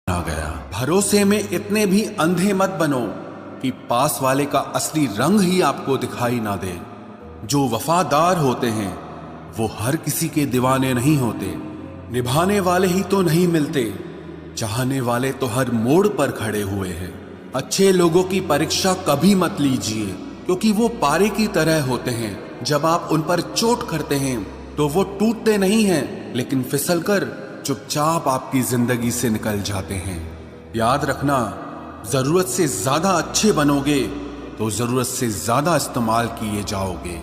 आ गया। भरोसे में इतने भी अंधे मत बनो कि पास वाले का असली रंग ही आपको दिखाई ना दे। जो वफादार होते हैं वो हर किसी के दीवाने नहीं होते। निभाने वाले ही तो नहीं मिलते, चाहने वाले तो हर मोड़ पर खड़े हुए हैं। अच्छे लोगों की परीक्षा कभी मत लीजिए, क्योंकि वो पारे की तरह होते हैं। जब आप उन पर चोट करते हैं तो वो टूटते नहीं हैं, लेकिन फिसलकर चुपचाप आपकी जिंदगी से निकल जाते हैं। याद रखना, जरूरत से ज्यादा अच्छे बनोगे तो जरूरत से ज्यादा इस्तेमाल किए जाओगे।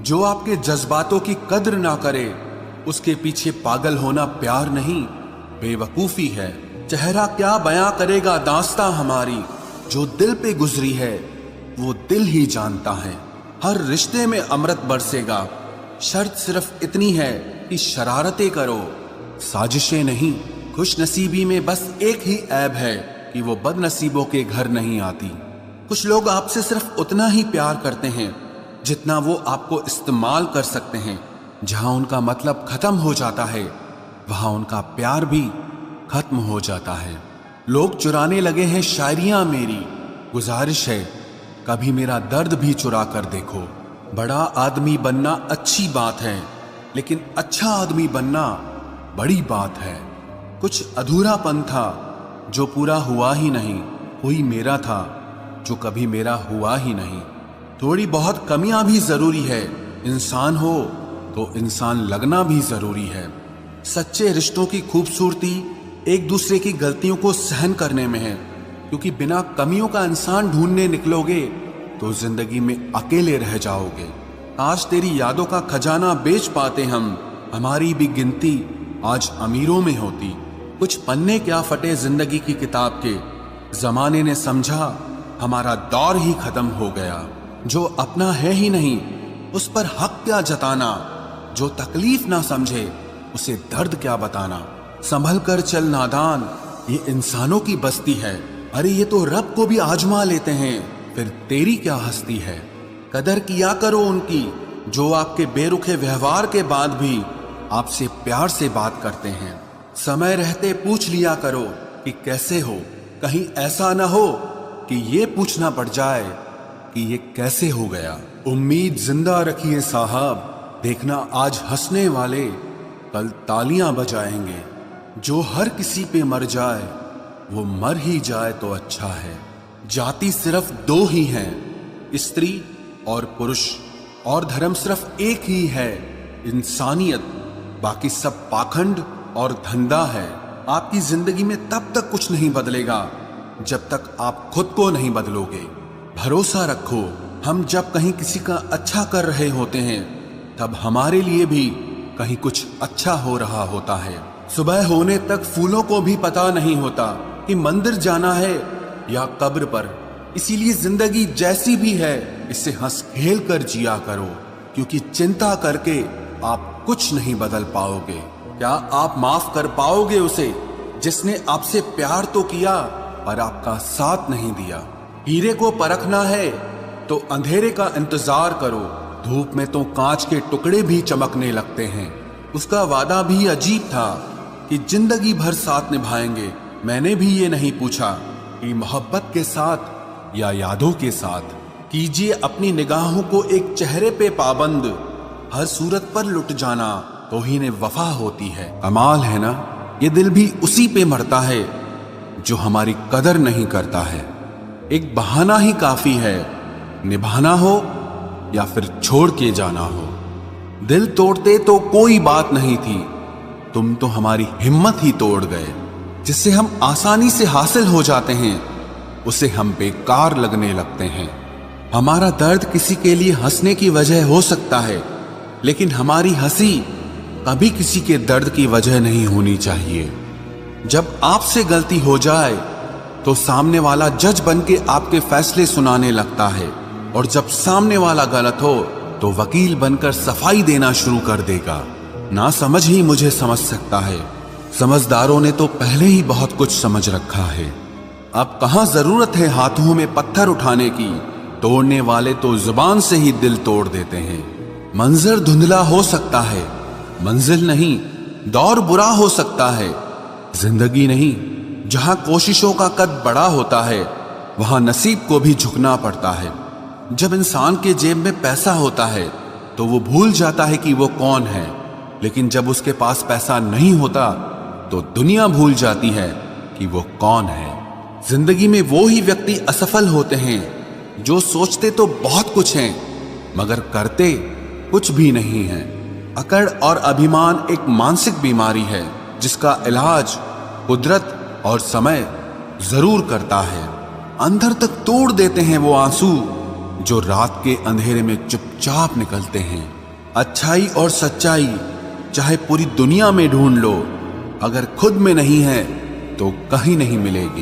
जो आपके जज्बातों की कद्र ना करे, उसके पीछे पागल होना प्यार नहीं, बेवकूफी है। चेहरा क्या बयां करेगा दास्तां हमारी, जो दिल पे गुजरी है वो दिल ही जानता है। हर रिश्ते में अमृत बरसेगा, शर्त सिर्फ इतनी है कि शरारतें करो, साजिशें नहीं। खुश नसीबी में बस एक ही ऐब है कि वो बदनसीबों के घर नहीं आती। कुछ लोग आपसे सिर्फ उतना ही प्यार करते हैं जितना वो आपको इस्तेमाल कर सकते हैं। जहां उनका मतलब खत्म हो जाता है, वहां उनका प्यार भी खत्म हो जाता है। लोग चुराने लगे हैं शायरियां मेरी, गुजारिश है कभी मेरा दर्द भी चुरा कर देखो। बड़ा आदमी बनना अच्छी बात है, लेकिन अच्छा आदमी बनना बड़ी बात है। कुछ अधूरापन था जो पूरा हुआ ही नहीं, कोई मेरा था जो कभी मेरा हुआ ही नहीं। थोड़ी बहुत कमियां भी जरूरी है, इंसान हो तो इंसान लगना भी जरूरी है। सच्चे रिश्तों की खूबसूरती एक दूसरे की गलतियों को सहन करने में है, क्योंकि बिना कमियों का इंसान ढूंढने निकलोगे तो जिंदगी में अकेले रह जाओगे। आज तेरी यादों का खजाना बेच पाते हम, हमारी भी गिनती आज अमीरों में होती। कुछ पन्ने क्या फटे जिंदगी की किताब के, जमाने ने समझा हमारा दौर ही खत्म हो गया। जो अपना है ही नहीं उस पर हक क्या जताना, जो तकलीफ ना समझे उसे दर्द क्या बताना। संभल कर चल नादान, ये इंसानों की बस्ती है। अरे ये तो रब को भी आजमा लेते हैं, फिर तेरी क्या हस्ती है। कदर किया करो उनकी जो आपके बेरुखे व्यवहार के बाद भी आपसे प्यार से बात करते हैं। समय रहते पूछ लिया करो कि कैसे हो, कहीं ऐसा ना हो कि ये पूछना पड़ जाए कि ये कैसे हो गया। उम्मीद जिंदा रखिए साहब, देखना आज हंसने वाले कल तालियां बजाएंगे। जो हर किसी पे मर जाए वो मर ही जाए तो अच्छा है। जाति सिर्फ दो ही हैं, स्त्री और पुरुष, और धर्म सिर्फ एक ही है, इंसानियत। बाकी सब पाखंड और धंधा है। आपकी जिंदगी में तब तक कुछ नहीं बदलेगा जब तक आप खुद को नहीं बदलोगे। भरोसा रखो, हम जब कहीं किसी का अच्छा कर रहे होते हैं तब हमारे लिए भी कहीं कुछ अच्छा हो रहा होता है। सुबह होने तक फूलों को भी पता नहीं होता कि मंदिर जाना है या कब्र पर। इसीलिए जिंदगी जैसी भी है इसे हंस खेल कर जिया करो, क्योंकि चिंता करके आप कुछ नहीं बदल पाओगे। क्या आप माफ कर पाओगे उसे जिसने आपसे प्यार तो किया पर आपका साथ नहीं दिया। हीरे को परखना है तो अंधेरे का इंतजार करो, धूप में तो कांच के टुकड़े भी चमकने लगते हैं। उसका वादा भी अजीब था कि जिंदगी भर साथ निभाएंगे। मैंने भी ये नहीं पूछा कि मोहब्बत के साथ या यादों के साथ। कीजिए अपनी निगाहों को एक चेहरे पे पाबंद, हर सूरत पर लुट जाना तो ही ने वफा होती है। कमाल है ना, ये दिल भी उसी पे मरता है जो हमारी कदर नहीं करता है। एक बहाना ही काफी है, निभाना हो या फिर छोड़ के जाना हो। दिल तोड़ते तो कोई बात नहीं थी, तुम तो हमारी हिम्मत ही तोड़ गए। जिससे हम आसानी से हासिल हो जाते हैं उसे हम बेकार लगने लगते हैं। हमारा दर्द किसी के लिए हंसने की वजह हो सकता है, लेकिन हमारी हंसी कभी किसी के दर्द की वजह नहीं होनी चाहिए। जब आपसे गलती हो जाए तो सामने वाला जज बनके आपके फैसले सुनाने लगता है, और जब सामने वाला गलत हो तो वकील बनकर सफाई देना शुरू कर देगा। ना समझ ही मुझे समझ सकता है, समझदारों ने तो पहले ही बहुत कुछ समझ रखा है। अब कहां जरूरत है हाथों में पत्थर उठाने की, तोड़ने वाले तो जुबान से ही दिल तोड़ देते हैं। मंजर धुंधला हो सकता है, मंजिल नहीं। दौर बुरा हो सकता है, जिंदगी नहीं जहां कोशिशों का कद बड़ा होता है वहां नसीब को भी झुकना पड़ता है। जब इंसान के जेब में पैसा होता है तो वो भूल जाता है कि वो कौन है, लेकिन जब उसके पास पैसा नहीं होता तो दुनिया भूल जाती है कि वो कौन है। जिंदगी में वो ही व्यक्ति असफल होते हैं जो सोचते तो बहुत कुछ हैं मगर करते कुछ भी नहीं है। अकड़ और अभिमान एक मानसिक बीमारी है जिसका इलाज कुदरत और समय जरूर करता है। अंदर तक तोड़ देते हैं वो आंसू जो रात के अंधेरे में चुपचाप निकलते हैं। अच्छाई और सच्चाई चाहे पूरी दुनिया में ढूंढ लो, अगर खुद में नहीं है तो कहीं नहीं मिलेगी।